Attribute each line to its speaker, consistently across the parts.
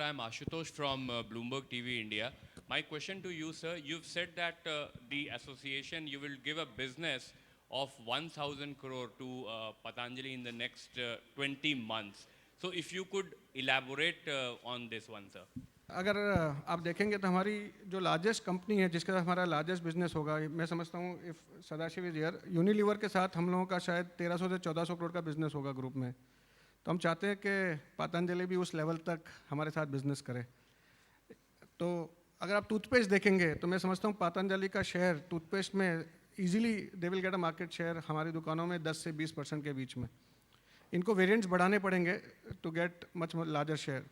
Speaker 1: I'm Ashutosh from Bloomberg TV India. My question to you, sir, you've said that the association, you will give a business of 1,000 crore to Patanjali in the next 20 months. So if you could elaborate on this one, sir.
Speaker 2: अगर आप देखेंगे तो हमारी जो largest company है जिसके साथ हमारा लार्जेस्ट बिजनेस होगा, मैं समझता हूँ if Sadashiv is here, Unilever के साथ हम लोगों का शायद 1300 से 1400 करोड़ का बिजनेस होगा ग्रुप में। तो हम चाहते हैं कि पतंजलि भी उस लेवल तक हमारे साथ बिजनेस करे। तो अगर आप टूथपेस्ट देखेंगे तो मैं समझता हूँ पतंजलि का शेयर टूथपेस्ट में easily they will get a market share हमारी दुकानों में 10 से 20% के बीच में। इनको वेरिएंट्स बढ़ाने पड़ेंगे to get much larger share.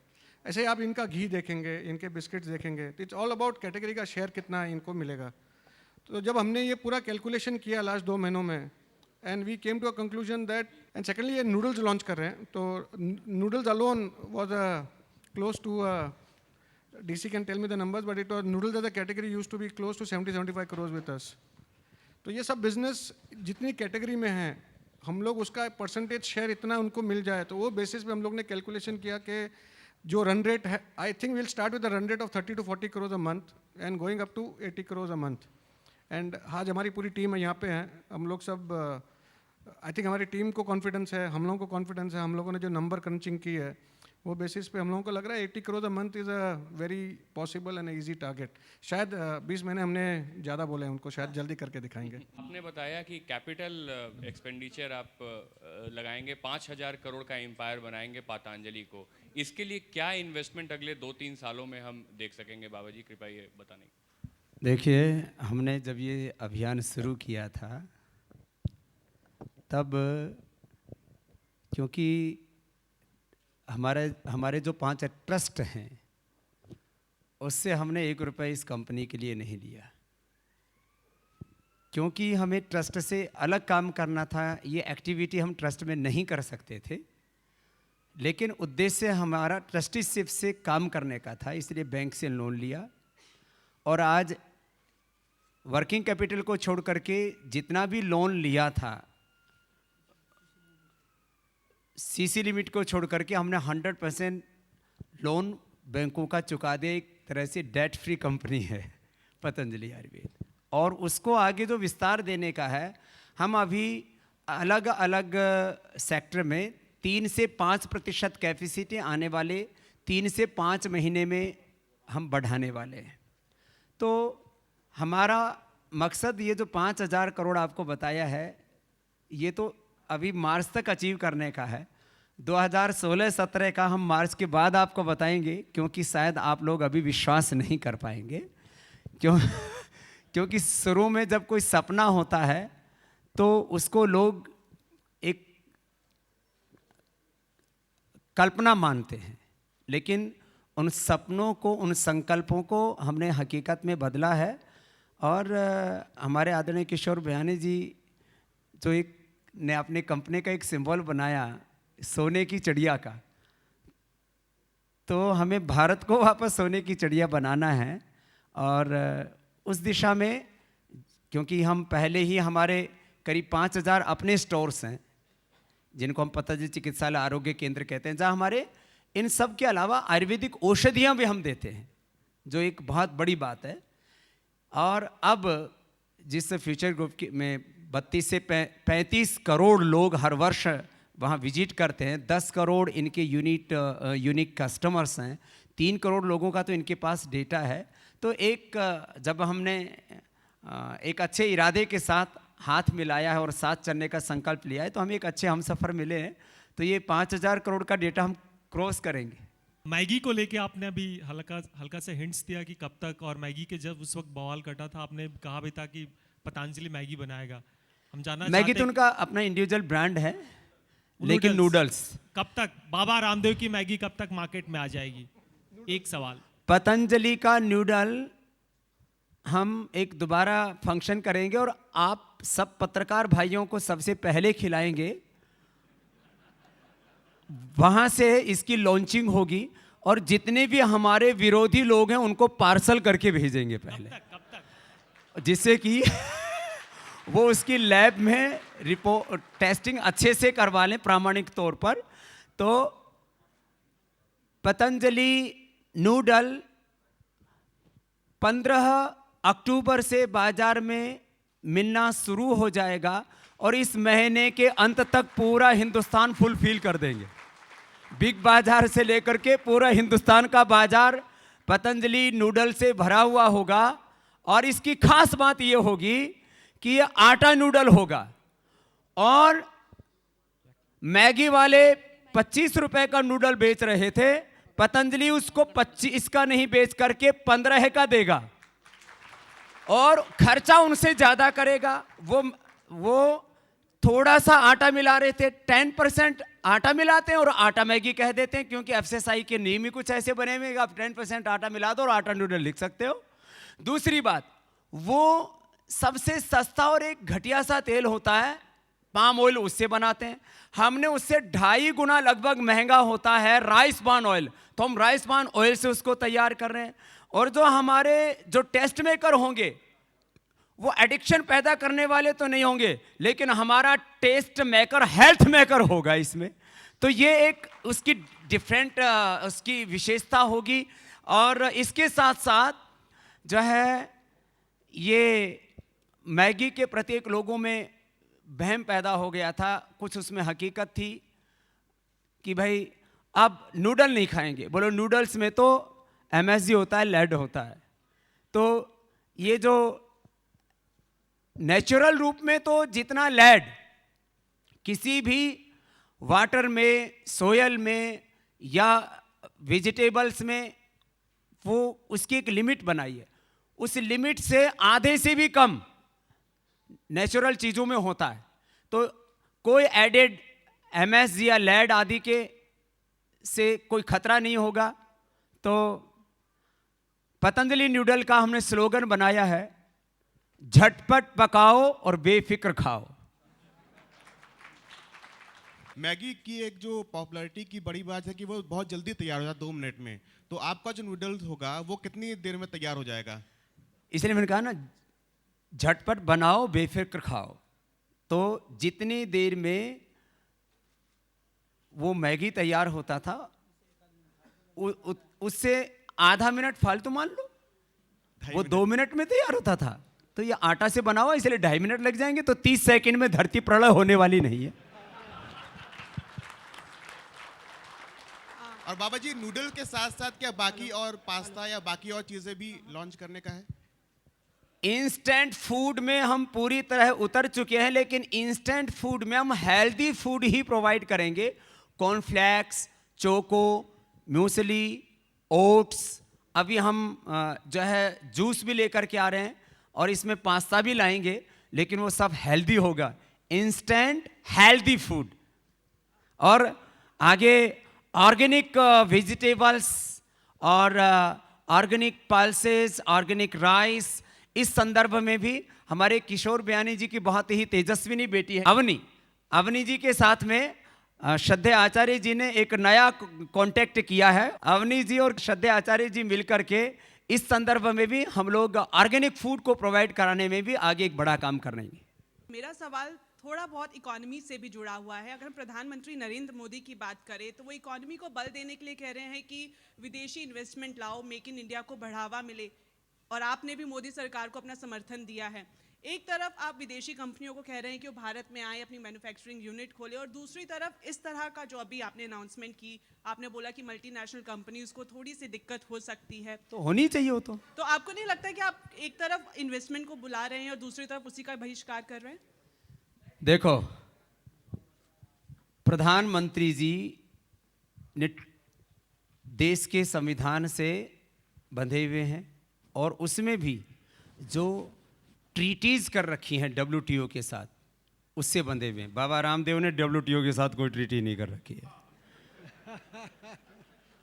Speaker 2: ऐसे ही आप इनका घी देखेंगे, इनके बिस्किट्स देखेंगे, तो इट्स ऑल अबाउट कैटेगरी का शेयर कितना है इनको मिलेगा। तो जब हमने ये पूरा कैलकुलेशन किया लास्ट 2 महीनों में, and we came to a conclusion that, and secondly ये नूडल्स लॉन्च कर रहे हैं, तो noodles alone was close to DC can tell me the numbers, but it was noodles as a category used to be close to 70-75 crore with us. तो ये सब business जितनी category में है, हम लोग उसका परसेंटेज शेयर इतना उनको मिल जाए, तो वो बेसिस पे हम लोग ने कैलकुलेशन किया कि जो रन रेट है, I think will start with run rate of 30 to 40 crore a month and going up to 80 crore a month. And आज हमारी पूरी टीम है यहाँ पे हैं, हम लोग सब आई थिंक हमारी टीम को कॉन्फिडेंस है, हम लोगों को कॉन्फिडेंस है, हम लोगों ने जो नंबर क्रंचिंग की है वो बेसिस पे हम लोगों को लग रहा है 80 crore a month is a very possible and easy target. शायद 20 महीने हमने ज़्यादा बोले हैं उनको, शायद जल्दी करके दिखाएंगे।
Speaker 1: आपने बताया कि कैपिटल एक्सपेंडिचर आप लगाएंगे, 5,000 करोड़ का एम्पायर बनाएंगे पतंजलि को। इसके लिए क्या इन्वेस्टमेंट अगले 2-3 सालों में हम देख सकेंगे? बाबा जी कृपया ये बताने।
Speaker 3: देखिए, हमने जब ये अभियान शुरू किया था तब, क्योंकि हमारे जो 5 ट्रस्ट हैं उससे हमने 1 रुपये इस कंपनी के लिए नहीं लिया, क्योंकि हमें ट्रस्ट से अलग काम करना था। ये एक्टिविटी हम ट्रस्ट में नहीं कर सकते थे, लेकिन उद्देश्य हमारा ट्रस्टीशिप से काम करने का था, इसलिए बैंक से लोन लिया। और आज वर्किंग कैपिटल को छोड़ करके जितना भी लोन लिया था, सीसी लिमिट को छोड़ करके हमने 100% लोन बैंकों का चुका दे। एक तरह से डेट फ्री कंपनी है पतंजलि आयुर्वेद, और उसको आगे जो विस्तार देने का है, हम अभी अलग अलग सेक्टर में 3 से 5% कैपेसिटी आने वाले 3 से 5 महीने में हम बढ़ाने वाले हैं। तो हमारा मकसद ये जो 5,000 करोड़ आपको बताया है, ये तो अभी मार्च तक अचीव करने का है। 2016-17 का हम मार्च के बाद आपको बताएंगे, क्योंकि शायद आप लोग अभी विश्वास नहीं कर पाएंगे, क्योंकि शुरू में जब कोई सपना होता है तो उसको लोग एक कल्पना मानते हैं, लेकिन उन सपनों को, उन संकल्पों को हमने हकीकत में बदला है। और हमारे आदरणीय किशोर बयानी जी जो एक ने अपने कंपनी का एक सिंबल बनाया सोने की चिड़िया का, तो हमें भारत को वापस सोने की चिड़िया बनाना है। और उस दिशा में, क्योंकि हम पहले ही हमारे करीब 5,000 अपने स्टोर्स हैं जिनको हम पतंजलि चिकित्सालय आरोग्य केंद्र कहते हैं, जहाँ हमारे इन सब के अलावा आयुर्वेदिक औषधियाँ भी हम देते हैं, जो एक बहुत बड़ी बात है। और अब जिस फ्यूचर ग्रुप में 32 से 35 करोड़ लोग हर वर्ष वहाँ विजिट करते हैं, 10 करोड़ इनके यूनिक कस्टमर्स हैं, 3 करोड़ लोगों का तो इनके पास डेटा है। तो जब हमने एक अच्छे इरादे के साथ हाथ मिलाया है और साथ चलने का संकल्प लिया है, तो हमें एक अच्छे हमसफ़र मिले हैं। तो ये 5,000 करोड़ का डेटा हम क्रॉस करेंगे।
Speaker 4: मैगी को लेके आपने अभी हल्का से हिंट्स दिया कि कब तक, और मैगी के जब उस वक्त बवाल कटा था आपने कहा भी था कि पतंजलि मैगी बनाएगा। हम जानना
Speaker 3: मैगी तो उनका अपना इंडिविजुअल ब्रांड है, लेकिन नूडल्स
Speaker 4: कब तक, बाबा रामदेव की मैगी कब तक मार्केट में आ जाएगी? एक सवाल।
Speaker 3: पतंजलि का नूडल हम एक दोबारा फंक्शन करेंगे और आप सब पत्रकार भाइयों को सबसे पहले खिलाएंगे, वहां से इसकी लॉन्चिंग होगी, और जितने भी हमारे विरोधी लोग हैं उनको पार्सल करके भेजेंगे पहले।
Speaker 4: कब तक?
Speaker 3: जिससे कि वो उसकी लैब में टेस्टिंग अच्छे से करवा लें प्रामाणिक तौर पर। तो पतंजलि नूडल 15 अक्टूबर से बाजार में मिलना शुरू हो जाएगा और इस महीने के अंत तक पूरा हिंदुस्तान फुलफिल कर देंगे। बिग बाजार से लेकर के पूरा हिंदुस्तान का बाजार पतंजलि नूडल से भरा हुआ होगा। और इसकी खास बात यह होगी कि ये आटा नूडल होगा और मैगी वाले 25 रुपए का नूडल बेच रहे थे, पतंजलि उसको 25 का नहीं बेच करके 15 का देगा और खर्चा उनसे ज्यादा करेगा। वो थोड़ा सा आटा मिला रहे थे, 10% आटा मिलाते हैं और आटा मैगी कह देते हैं, क्योंकि एफएसएसआई के नियम ही कुछ ऐसे बने हुए, आप 10% आटा मिला दो और आटा नूडल लिख सकते हो। दूसरी बात, वो सबसे सस्ता और एक घटिया सा तेल होता है पाम ऑयल, उससे बनाते हैं। हमने उससे 2.5 गुना लगभग महंगा होता है राइस ब्रान ऑयल, तो हम राइस ब्रान ऑयल से उसको तैयार कर रहे हैं। और जो हमारे जो टेस्ट मेकर होंगे वो एडिक्शन पैदा करने वाले तो नहीं होंगे, लेकिन हमारा टेस्ट मेकर हेल्थ मेकर होगा इसमें। तो ये एक उसकी डिफरेंट उसकी विशेषता होगी। और इसके साथ साथ जो है ये मैगी के प्रति एक लोगों में वहम पैदा हो गया था, कुछ उसमें हकीकत थी कि भाई अब नूडल नहीं खाएंगे। बोलो नूडल्स में तो एमएसजी होता है, लेड होता है, तो ये जो नेचुरल रूप में तो जितना लेड किसी भी वाटर में, सोयल में या वेजिटेबल्स में, वो उसकी एक लिमिट बनाई है, उस लिमिट से आधे से भी कम नेचुरल चीज़ों में होता है। तो कोई एडेड एमएसजी या लेड आदि के से कोई खतरा नहीं होगा। तो पतंजलि नूडल का हमने स्लोगन बनाया है, झटपट पकाओ और बेफिक्र खाओ।
Speaker 5: मैगी की एक जो पॉपुलैरिटी की बड़ी बात है कि वो बहुत जल्दी तैयार हो जाता है 2 मिनट में, तो आपका जो नूडल्स होगा वो कितनी देर में तैयार हो जाएगा?
Speaker 3: इसलिए मैंने कहा ना, झटपट बनाओ बेफिक्र खाओ। तो जितनी देर में वो मैगी तैयार होता था उससे आधा मिनट फालतू मान लो, वो 2 मिनट में तैयार होता था। तो ये आटा से बना हुआ, इसलिए 2.5 मिनट लग जाएंगे, तो 30 सेकंड में धरती प्रलय होने वाली नहीं है।
Speaker 5: और बाबा जी, नूडल के साथ साथ क्या बाकी और पास्ता या बाकी और चीजें भी लॉन्च करने का है?
Speaker 3: इंस्टेंट फूड में हम पूरी तरह उतर चुके हैं, लेकिन इंस्टेंट फूड में हम हेल्दी फूड ही प्रोवाइड करेंगे। कॉर्नफ्लेक्स, चोको, म्यूसली, ओट्स, अभी हम जो है जूस भी लेकर के आ रहे हैं और इसमें पास्ता भी लाएंगे, लेकिन वो सब हेल्दी होगा, इंस्टेंट हेल्दी फूड। और आगे ऑर्गेनिक वेजिटेबल्स और ऑर्गेनिक पल्सेस, ऑर्गेनिक राइस, इस संदर्भ में भी हमारे किशोर बयानी जी की बहुत ही तेजस्विनी बेटी है अवनी जी के साथ में श्रद्धे आचार्य जी ने एक नया कांटेक्ट किया है। अवनी जी और श्रद्धे आचार्य जी मिलकर के इस संदर्भ में भी हम लोग ऑर्गेनिक फूड को प्रोवाइड कराने में भी आगे एक बड़ा काम कर रहे हैं।
Speaker 6: मेरा सवाल थोड़ा बहुत इकोनॉमी से भी जुड़ा हुआ है। अगर हम प्रधानमंत्री नरेंद्र मोदी की बात करें तो वो इकोनॉमी को बल देने के लिए कह रहे हैं कि विदेशी इन्वेस्टमेंट लाओ, मेक इन इंडिया को बढ़ावा मिले, और आपने भी मोदी सरकार को अपना समर्थन दिया है। एक तरफ आप विदेशी कंपनियों को कह रहे हैं कि वो भारत में आए, अपनी मैन्युफैक्चरिंग यूनिट खोले, और दूसरी तरफ इस तरह का जो अभी आपने अनाउंसमेंट की, आपने बोला कि मल्टीनेशनल कंपनीज को थोड़ी सी दिक्कत हो सकती है,
Speaker 3: तो होनी चाहिए वो तो
Speaker 6: आपको नहीं लगता कि आप एक तरफ इन्वेस्टमेंट को बुला रहे हैं और दूसरी तरफ उसी का बहिष्कार कर रहे हैं?
Speaker 3: देखो, प्रधानमंत्री जी ने देश के संविधान से बंधे हुए हैं और उसमें भी जो ट्रीटीज कर रखी हैं WTO के साथ, उससे बंधे हुए हैं। बाबा रामदेव ने WTO के साथ कोई ट्रीटी नहीं कर रखी है,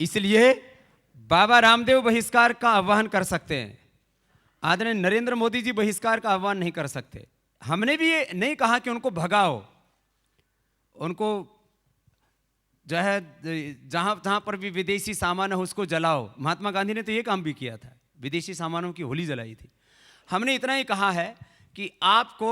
Speaker 3: इसलिए बाबा रामदेव बहिष्कार का आह्वान कर सकते हैं, आदरणीय नरेंद्र मोदी जी बहिष्कार का आह्वान नहीं कर सकते। हमने भी ये नहीं कहा कि उनको भगाओ, उनको जो है जहां जहां पर भी विदेशी सामान है उसको जलाओ। महात्मा गांधी ने तो ये काम भी किया था, विदेशी सामानों की होली जलाई थी। हमने इतना ही कहा है कि आपको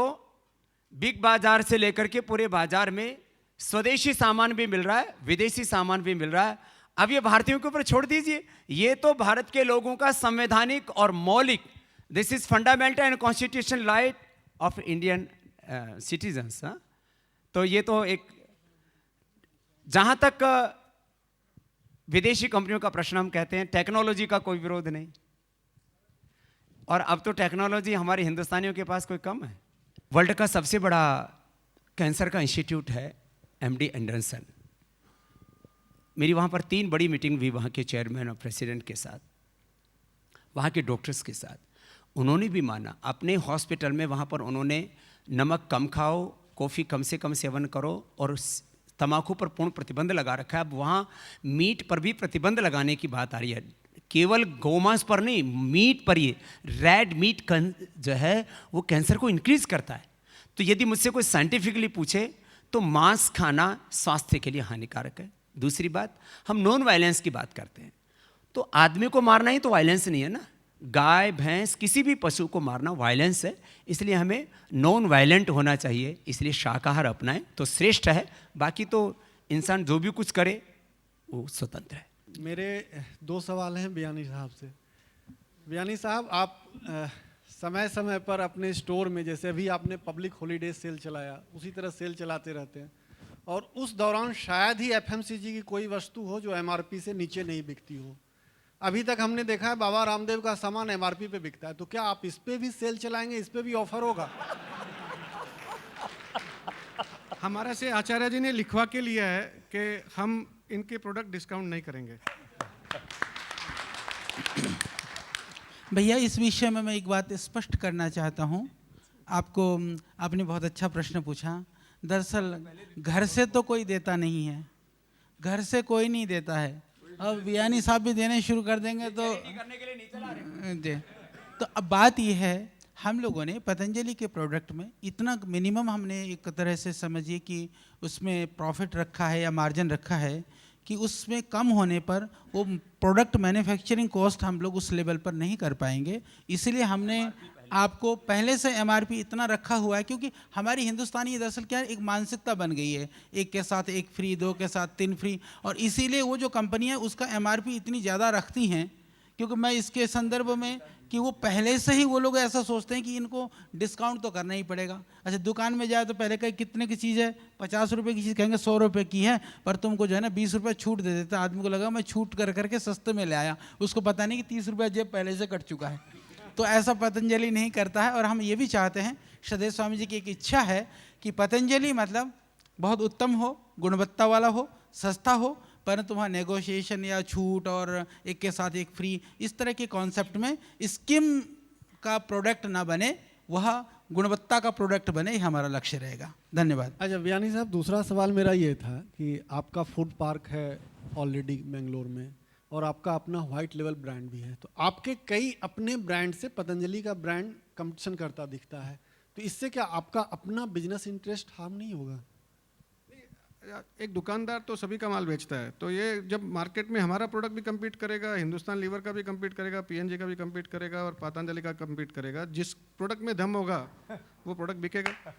Speaker 3: बिग बाजार से लेकर के पूरे बाजार में स्वदेशी सामान भी मिल रहा है, विदेशी सामान भी मिल रहा है। अब ये भारतीयों के ऊपर छोड़ दीजिए, ये तो भारत के लोगों का संवैधानिक और मौलिक, this is fundamental and constitution right of Indian citizens. तो ये तो एक, जहां तक विदेशी कंपनियों का प्रश्न, हम कहते हैं टेक्नोलॉजी का कोई विरोध नहीं, और अब तो टेक्नोलॉजी हमारे हिंदुस्तानियों के पास कोई कम है। वर्ल्ड का सबसे बड़ा कैंसर का इंस्टीट्यूट है एमडी एंडरसन। मेरी वहाँ पर 3 बड़ी मीटिंग हुई वहाँ के चेयरमैन और प्रेसिडेंट के साथ, वहाँ के डॉक्टर्स के साथ। उन्होंने भी माना अपने हॉस्पिटल में, वहाँ पर उन्होंने नमक कम खाओ, कॉफ़ी कम से कम सेवन करो, और तम्बाकू पर पूर्ण प्रतिबंध लगा रखा है। अब वहाँ मीट पर भी प्रतिबंध लगाने की बात आ रही है, केवल गौमांस पर नहीं, मीट पर। ये रेड मीट जो है वो कैंसर को इंक्रीज करता है। तो यदि मुझसे कोई साइंटिफिकली पूछे तो मांस खाना स्वास्थ्य के लिए हानिकारक है। दूसरी बात, हम नॉन वायलेंस की बात करते हैं, तो आदमी को मारना ही तो वायलेंस नहीं है ना। गाय भैंस किसी भी पशु को मारना वायलेंस है, इसलिए हमें नॉन वायलेंट होना चाहिए। इसलिए शाकाहार अपनाएं तो श्रेष्ठ है, बाकी तो इंसान जो भी कुछ करे वो स्वतंत्र है।
Speaker 7: मेरे 2 सवाल हैं बियानी साहब से। बियानी साहब, आप समय समय पर अपने स्टोर में, जैसे अभी आपने पब्लिक हॉलीडे सेल चलाया, उसी तरह सेल चलाते रहते हैं, और उस दौरान शायद ही एफएमसीजी की कोई वस्तु हो जो एमआरपी से नीचे नहीं बिकती हो। अभी तक हमने देखा है बाबा रामदेव का सामान एमआरपी पे बिकता है, तो क्या आप इस पे भी सेल चलाएंगे, इस पे भी ऑफर होगा?
Speaker 2: हमारे से आचार्य जी ने लिखवा के लिया है कि हम इनके प्रोडक्ट डिस्काउंट नहीं करेंगे।
Speaker 8: भैया, इस विषय में मैं एक बात स्पष्ट करना चाहता हूँ। आपने बहुत अच्छा प्रश्न पूछा। दरअसल घर से तो कोई देता नहीं है, घर से कोई नहीं देता है। अब बियानी साहब भी देने शुरू कर देंगे तो जी। तो अब बात यह है, हम लोगों ने पतंजलि के प्रोडक्ट में इतना मिनिमम, हमने एक तरह से समझिए कि उसमें प्रॉफिट रखा है या मार्जिन रखा है कि उसमें कम होने पर वो प्रोडक्ट मैन्युफैक्चरिंग कॉस्ट हम लोग उस लेवल पर नहीं कर पाएंगे। इसलिए हमने आपको पहले से एमआरपी इतना रखा हुआ है, क्योंकि हमारी हिंदुस्तानी दरअसल क्या है, एक मानसिकता बन गई है, एक के साथ एक फ्री, 2 के साथ 3 फ्री, और इसीलिए वो जो कंपनियां उसका एमआरपी इतनी ज़्यादा रखती हैं। क्योंकि मैं इसके संदर्भ में कि वो पहले से ही वो लोग ऐसा सोचते हैं कि इनको डिस्काउंट तो करना ही पड़ेगा। अच्छा, दुकान में जाए तो पहले कहीं कितने की चीज़ है, 50 रुपये की चीज़ कहेंगे 100 रुपये की है, पर तुमको जो है ना 20 रुपये छूट दे देते। आदमी को लगा मैं छूट कर करके सस्ते में ले आया, उसको पता नहीं कि 30 रुपये जेब पहले से कट चुका है। तो ऐसा पतंजलि नहीं करता है। और हम ये भी चाहते हैं, सदैव स्वामी जी की एक इच्छा है कि पतंजलि मतलब बहुत उत्तम हो, गुणवत्ता वाला हो, सस्ता हो, परंतु वहाँ नेगोशिएशन या छूट और एक के साथ एक फ्री, इस तरह के कॉन्सेप्ट में स्कीम का प्रोडक्ट ना बने, वह गुणवत्ता का प्रोडक्ट बने, ये हमारा लक्ष्य रहेगा। धन्यवाद।
Speaker 7: अच्छा बियानी साहब, दूसरा सवाल मेरा ये था कि आपका फूड पार्क है ऑलरेडी बेंगलोर में, और आपका अपना वाइट लेवल ब्रांड भी है, तो आपके कई अपने ब्रांड से पतंजलि का ब्रांड कंपटीशन करता दिखता है, तो इससे क्या आपका अपना बिजनेस इंटरेस्ट हार्म नहीं होगा?
Speaker 2: एक दुकानदार तो सभी का माल बेचता है, तो ये जब मार्केट में हमारा प्रोडक्ट भी compete करेगा, हिंदुस्तान लीवर का भी compete करेगा, पीएनजी का भी compete करेगा और पतंजलि का compete करेगा, जिस प्रोडक्ट में दम होगा वो प्रोडक्ट बिकेगा।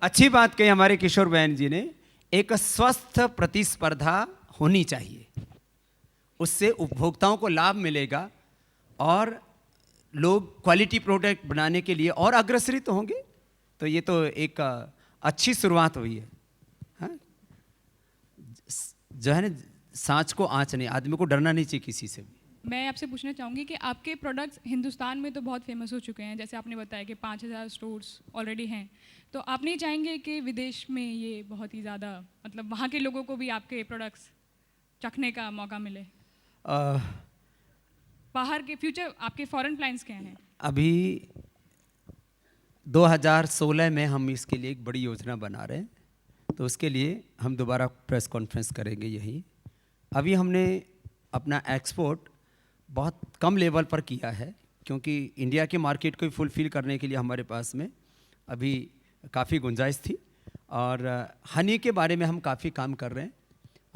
Speaker 3: अच्छी बात कही हमारे किशोर बहन जी ने, एक स्वस्थ प्रतिस्पर्धा होनी चाहिए, उससे उपभोक्ताओं को लाभ मिलेगा और लोग क्वालिटी प्रोडक्ट बनाने के लिए और अग्रसरित होंगे। तो ये तो एक अच्छी शुरुआत हुई है। हाँ? जो है ना, सांच को आँच नहीं, आदमी को डरना नहीं चाहिए किसी से भी।
Speaker 9: मैं आपसे पूछना चाहूँगी कि आपके प्रोडक्ट्स हिंदुस्तान में तो बहुत फेमस हो चुके हैं, जैसे आपने बताया कि 5000 स्टोर्स ऑलरेडी हैं, तो आप नहीं चाहेंगे कि विदेश में ये बहुत ही ज़्यादा, मतलब वहाँ के लोगों को भी आपके प्रोडक्ट्स चखने का मौका मिले? बाहर के फ्यूचर आपके फॉरेन प्लान्स क्या हैं?
Speaker 3: अभी 2016 में हम इसके लिए एक बड़ी योजना बना रहे हैं, तो उसके लिए हम दोबारा प्रेस कॉन्फ्रेंस करेंगे यही। अभी हमने अपना एक्सपोर्ट बहुत कम लेवल पर किया है, क्योंकि इंडिया के मार्केट को फुलफिल करने के लिए हमारे पास में अभी काफ़ी गुंजाइश थी, और हनी के बारे में हम काफ़ी काम कर रहे हैं।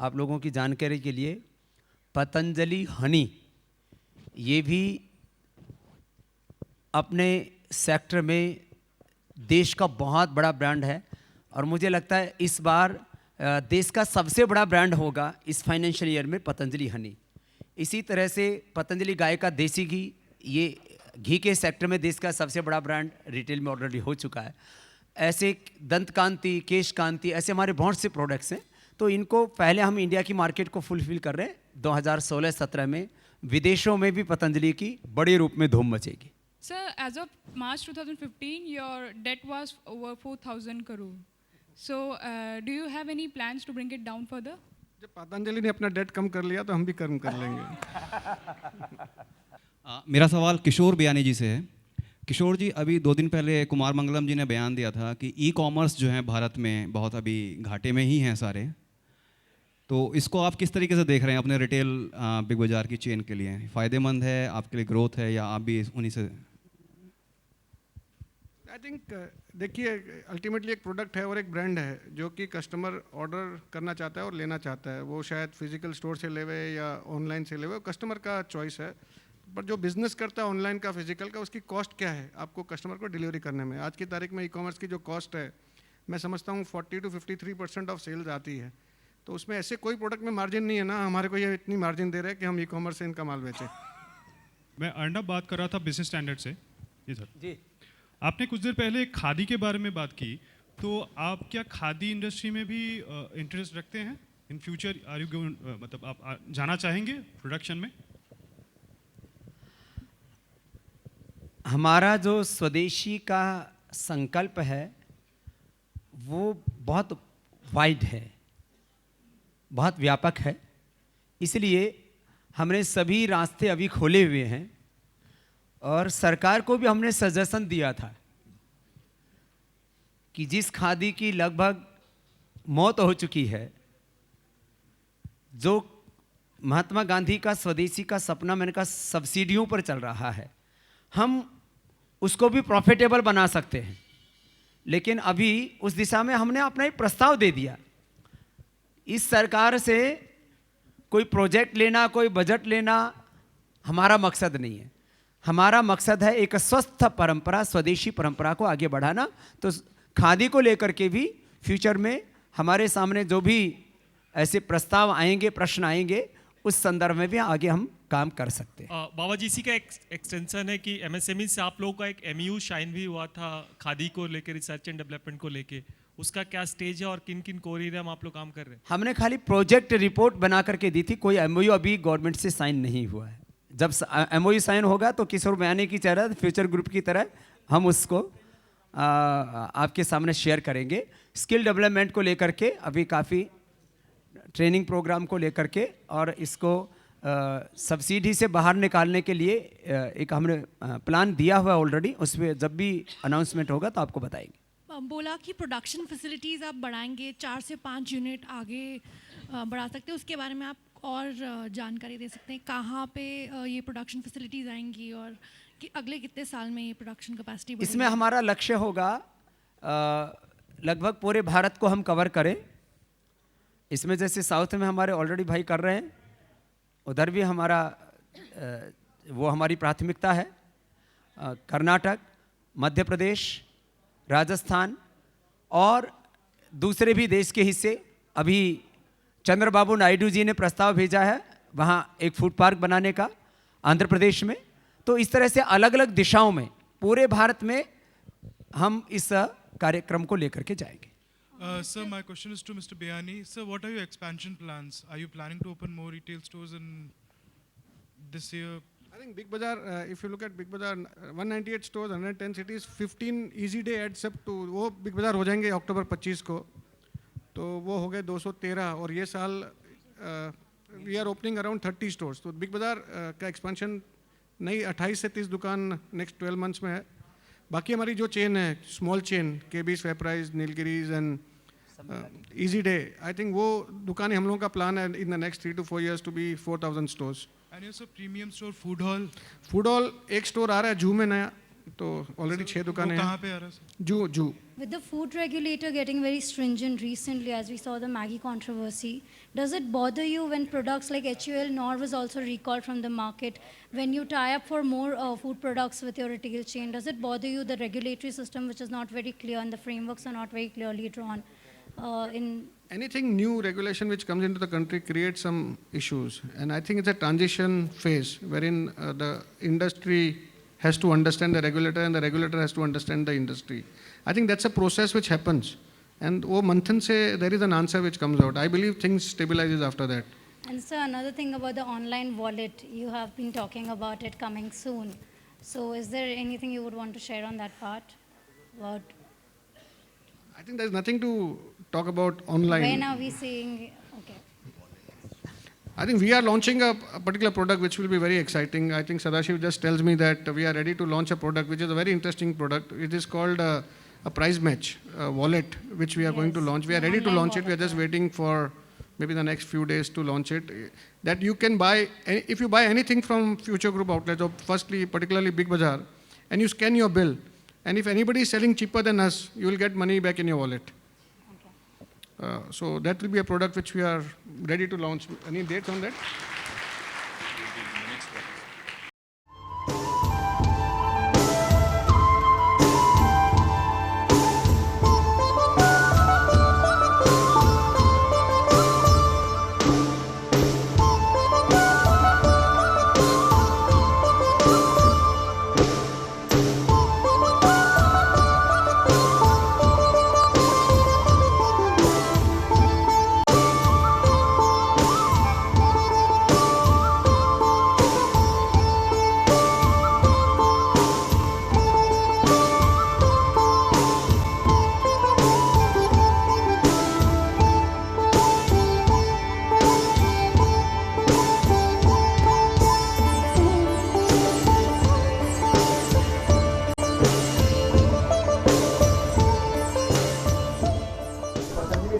Speaker 3: आप लोगों की जानकारी के लिए, पतंजलि हनी ये भी अपने सेक्टर में देश का बहुत बड़ा ब्रांड है, और मुझे लगता है इस बार देश का सबसे बड़ा ब्रांड होगा इस फाइनेंशियल ईयर में पतंजलि हनी। इसी तरह से पतंजलि गाय का देसी घी, ये घी के सेक्टर में देश का सबसे बड़ा ब्रांड रिटेल में ऑलरेडी हो चुका है। ऐसे दंत कांति, केश कांति, ऐसे हमारे बहुत से प्रोडक्ट्स हैं। तो इनको पहले हम इंडिया की मार्केट को फुलफिल कर रहे हैं। 2016-17 में विदेशों में भी पतंजलि की बड़े रूप में धूम मचेगी।
Speaker 9: Sir, as of March 2015, your debt was over 4,000 crore. So, do you have any plans to bring it down further?
Speaker 2: जब पतंजलि ने अपना डेट कम कर लिया तो हम भी कम कर लेंगे।
Speaker 10: मेरा सवाल किशोर बयानी जी से है। किशोर जी, अभी 2 दिन पहले कुमार मंगलम जी ने बयान दिया था कि ई-कॉमर्स जो है भारत में बहुत अभी घाटे में ही हैं सारे। तो इसको आप किस तरीके से देख रहे हैं अपने रिटेल बिग बाज़ार की चेन के लिए? फ़ायदेमंद है आपके लिए, ग्रोथ है, या आप भी उन्हीं से?
Speaker 2: आई थिंक देखिए, अल्टीमेटली एक प्रोडक्ट है और एक ब्रांड है जो कि कस्टमर ऑर्डर करना चाहता है और लेना चाहता है। वो शायद फिजिकल स्टोर से लेवे या ऑनलाइन से लेवे, कस्टमर का चॉइस है। पर जो बिजनेस करता है ऑनलाइन का, फिजिकल का, उसकी कॉस्ट क्या है आपको कस्टमर को डिलीवरी करने में? आज की तारीख में ई कॉमर्स की जो कॉस्ट है, मैं समझता हूँ 40 to 53% ऑफ सेल्स आती है। तो उसमें ऐसे कोई प्रोडक्ट में मार्जिन नहीं है ना हमारे को ये इतनी मार्जिन दे रहे हैं कि हम ई कॉमर्स से इनका माल बेचें।
Speaker 11: मैं अर्नब बात कर रहा था बिजनेस स्टैंडर्ड से। जी सर।
Speaker 3: जी,
Speaker 11: आपने कुछ देर पहले खादी के बारे में बात की, तो आप क्या खादी इंडस्ट्री में भी इंटरेस्ट रखते हैं in future? Are you going, मतलब आप जाना चाहेंगे प्रोडक्शन में?
Speaker 3: हमारा जो स्वदेशी का संकल्प है वो बहुत वाइड है, बहुत व्यापक है। इसलिए हमने सभी रास्ते अभी खोले हुए हैं और सरकार को भी हमने सजेशन दिया था कि जिस खादी की लगभग मौत हो चुकी है, जो महात्मा गांधी का स्वदेशी का सपना मैंने कहा सब्सिडियों पर चल रहा है, हम उसको भी प्रॉफिटेबल बना सकते हैं। लेकिन अभी उस दिशा में हमने अपना एक प्रस्ताव दे दिया। इस सरकार से कोई प्रोजेक्ट लेना, कोई बजट लेना हमारा मकसद नहीं है। हमारा मकसद है एक स्वस्थ परंपरा, स्वदेशी परंपरा को आगे बढ़ाना। तो खादी को लेकर के भी फ्यूचर में हमारे सामने जो भी ऐसे प्रस्ताव आएंगे, प्रश्न आएंगे, उस संदर्भ में भी आगे हम काम कर सकते हैं।
Speaker 4: बाबा जी, इसी का एक्सटेंशन है कि एमएसएमई से आप लोगों का एक एमयू शाइन भी हुआ था खादी को लेकर, रिसर्च एंड डेवलपमेंट को लेके। उसका क्या स्टेज है और किन किन कोर एरिया में आप लोग काम कर रहे हैं?
Speaker 3: हमने खाली प्रोजेक्ट रिपोर्ट बना करके दी थी, कोई एमओयू अभी गवर्नमेंट से साइन नहीं हुआ है। जब एमओयू साइन होगा तो किशोर बयानी की तरह, फ्यूचर ग्रुप की तरह हम उसको आपके सामने शेयर करेंगे। स्किल डेवलपमेंट को लेकर के अभी काफ़ी ट्रेनिंग प्रोग्राम को लेकर के, और इसको सब्सिडी से बाहर निकालने के लिए एक हमने प्लान दिया हुआ है ऑलरेडी। उसमें जब भी अनाउंसमेंट होगा तो आपको बताएंगे।
Speaker 12: बोला कि प्रोडक्शन फैसिलिटीज़ आप बढ़ाएंगे, 4 से 5 यूनिट आगे बढ़ा सकते हैं। उसके बारे में आप और जानकारी दे सकते हैं? कहाँ पे ये प्रोडक्शन फैसिलिटीज़ आएंगी और कि अगले कितने साल में ये प्रोडक्शन कैपेसिटी बढ़ेगी?
Speaker 3: इसमें हमारा लक्ष्य होगा लगभग पूरे भारत को हम कवर करें। इसमें जैसे साउथ में हमारे ऑलरेडी भाई कर रहे हैं, उधर भी हमारा वो हमारी प्राथमिकता है। कर्नाटक, मध्य प्रदेश, राजस्थान और दूसरे भी देश के हिस्से। अभी चंद्रबाबू नायडू जी ने प्रस्ताव भेजा है वहाँ एक फूड पार्क बनाने का, आंध्र प्रदेश में। तो इस तरह से अलग अलग दिशाओं में पूरे भारत में हम इस कार्यक्रम को लेकर के जाएंगे।
Speaker 13: Sir, my question is to Mr. Biyani. Sir, what are your expansion plans? Are you planning to open more retail stores in this year?
Speaker 2: I think Big Bazaar, if you look at Big Bazaar, 198 stores, 110 cities, 15 easy day adds up to, वो Big Bazaar हो जाएंगे अक्टूबर 25 को, तो वो हो गए 213। और ये साल we are opening around 30 stores। तो Big Bazaar का एक्सपेंशन नई 28 से 30 दुकान नेक्स्ट 12 मंथ्स में है। बाकी हमारी जो चेन है, स्मॉल चेन, केबीज, फेपराइज, Nilgiris and Easyday, I think वो दुकानें हम लोगों का प्लान है in the next 3 to 4 years to be 4,000 stores.
Speaker 13: And yes, sir, premium store, food hall.
Speaker 2: Food hall एक स्टोर आ रहा है जू में नया, तो ऑलरेडी 6 दुकानें हैं।
Speaker 13: कहाँ पे आ रहा है सर?
Speaker 2: जू।
Speaker 14: With the food regulator getting very stringent recently, as we saw the Maggi controversy, does it bother you when products like HUL Nor was also recalled from the market? When you tie up for more food products with your retail chain, does it bother you the regulatory system which is not very clear and the frameworks are not very clearly drawn in
Speaker 2: anything new regulation which comes into the country creates some issues, and I think it's a transition phase wherein the industry has to understand the regulator and the regulator has to understand the industry. I think that's a process which happens, and wo manthan se there is an answer which comes out. I believe things stabilizes after that.
Speaker 14: And so another thing about the online wallet, you have been talking about it coming soon. So is there anything you would want to share on that part? About
Speaker 2: I think there's nothing to talk about online.
Speaker 14: when are we seeing? Okay.
Speaker 2: I think we are launching a particular product which will be very exciting. I think Sadashiv just tells me that we are ready to launch a product which is a very interesting product. It is called a prize match wallet, which we are going to launch. We are ready to launch it. We are just waiting for maybe the next few days to launch it. That you can buy, if you buy anything from Future Group outlets, or firstly, particularly Big Bazaar, and you scan your bill, and if anybody is selling cheaper than us, you will get money back in your wallet. So that will be a product which we are ready to launch. Any dates on that?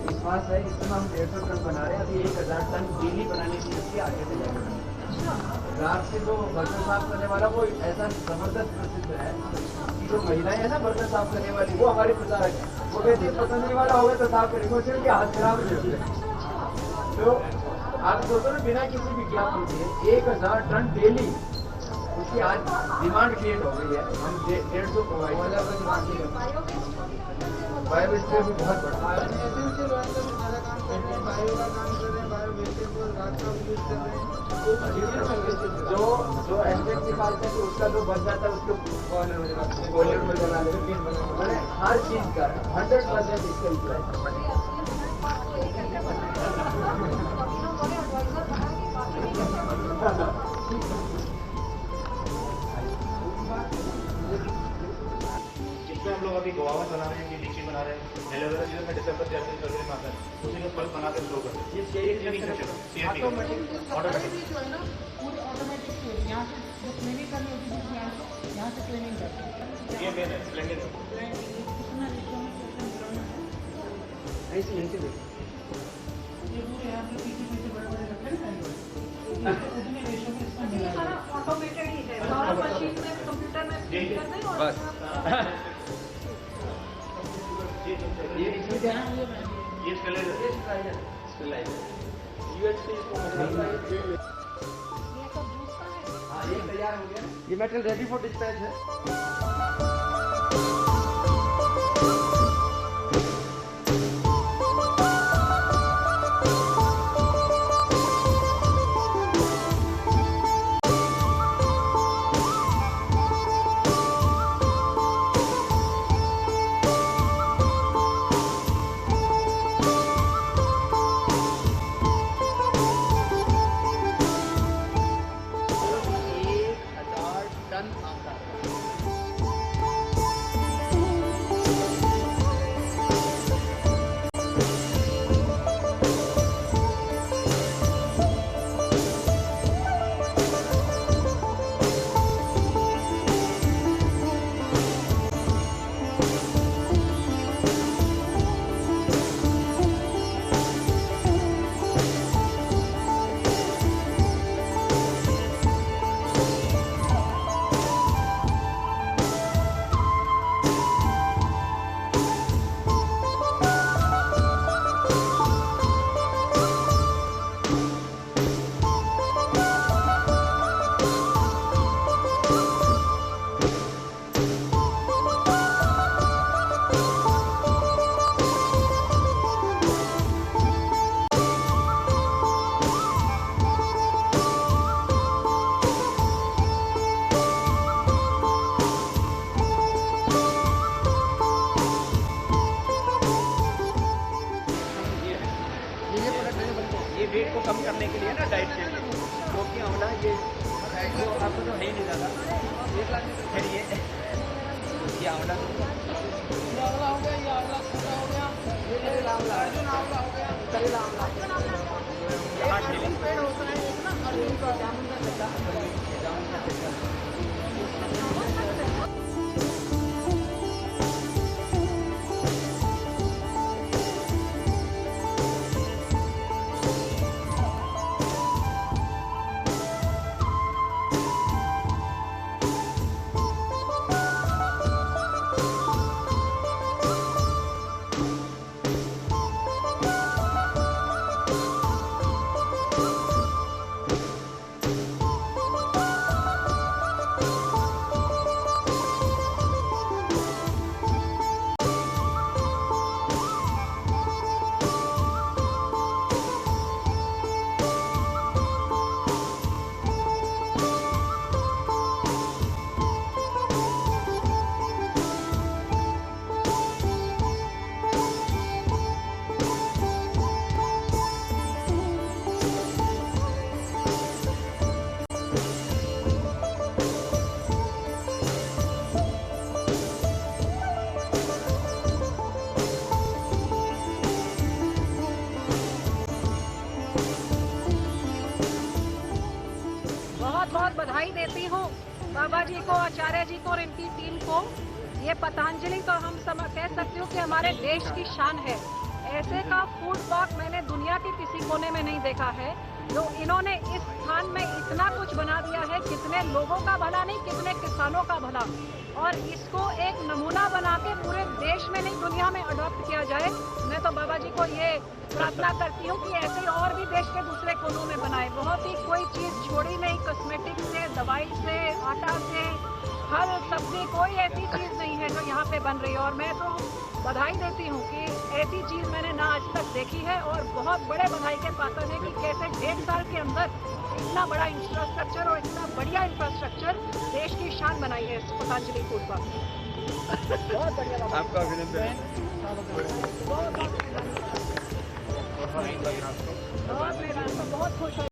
Speaker 3: विश्वास है इस समय हम 150 ton बना रहे हैं, अभी 1000 ton daily बनाने की प्रक्रिया आगे से जाएगा। रात से जो बर्तन साफ करने वाला वो ऐसा जबरदस्त प्रसिद्ध है कि जो महिलाएं हैं ना बर्तन साफ करने वाली, वो हमारे प्रचारक है। वो कहती है पतंजलि वाला होगा तो साफ करेंगे, वो सिर्फ हाथ खराब हो जाते हैं। तो आप सोचो ना, बिना किसी विज्ञापन के 1000 टन डेली, उसकी आज डिमांड क्रिएट हो गई है। हम 150 प्रोवाइड बायो वेस्ट भी बहुत बड़ा जो एस्पेक्ट निकालते हैं तो उसका जो बच जाता है उसको बॉलीवुड में बना देते हैं। मैंने हर चीज का 100% इसका यूटिलाइज
Speaker 15: हम लोग अभी गोवा बना रहे हैं, लीची बना रहे हैं, एलोवेरा सीजन में दिसंबर जनवरी फरवरी में आता है, उसी का फल बना कर स्टोर करते हैं। ये क्लीनिंग सिस्टम है, ऑटोमेटिक जो है ना पूरी ऑटोमेटिक यहाँ से जो क्लीनिंग करनी होती है यहाँ से क्लीनिंग करते हैं। ये मेन है स्प्लेंडर ऐसे यहीं से देखो ये पूरे यहाँ पे पीछे पीछे बड़े-बड़े रखते हैं ना, उतने रेशो में इसका मिला है। ऑटोमेटेड ही है, और मशीन में कंप्यूटर में फीड करते हैं और बस ये इसमें क्या है? ये स्टेलाइजर यूएचसी इसको ये सब जूस का है। हाँ ये तैयार हो गया, ये मेटल रेडी फॉर डिस्पैच है।
Speaker 3: कम करने के लिए ना डाइट चाहिए, क्योंकि आंवला ये जो आपको जो है ही नहीं ज़्यादा, फिर ये आंवला हो गया, ये आंवला छोटा हो गया, ये आंवला हो गया, करेला आंवला पेड़ होता है ना, और इनका जामुन का चक्का।
Speaker 16: बहुत बधाई देती हूँ बाबा जी को, आचार्य जी को और इनकी टीम को। ये पतंजलि तो हम कह सकती हूँ कि हमारे देश की शान है। ऐसे का फूड पार्क मैंने दुनिया के किसी कोने में नहीं देखा है। जो इन्होंने इस स्थान में इतना कुछ बना दिया है, कितने लोगों का भला नहीं, कितने किसानों का भला, और इसको एक नमूना बना के पूरे देश में नहीं दुनिया में अडॉप्ट किया जाए। मैं तो बाबा जी को ये प्रार्थना करती हूँ कि ऐसे और भी देश के दूसरे कोनों में बनाए। बहुत ही कोई चीज़ छोड़ी नहीं, कॉस्मेटिक से, दवाई से, आटा से, फल सब्जी, कोई ऐसी चीज़ नहीं है जो यहाँ पे बन रही है। और मैं तो बधाई देती हूँ कि ऐसी चीज़ मैंने ना आज तक देखी है, और बहुत बड़े बधाई के पात्र है कि कैसे 1.5 साल के अंदर इतना बड़ा इंफ्रास्ट्रक्चर और इतना बढ़िया इंफ्रास्ट्रक्चर देश की शान बनाई है इस पतंजलि फूड पार्क। बहुत बढ़िया आपका अभिनंदन। बहुत खुश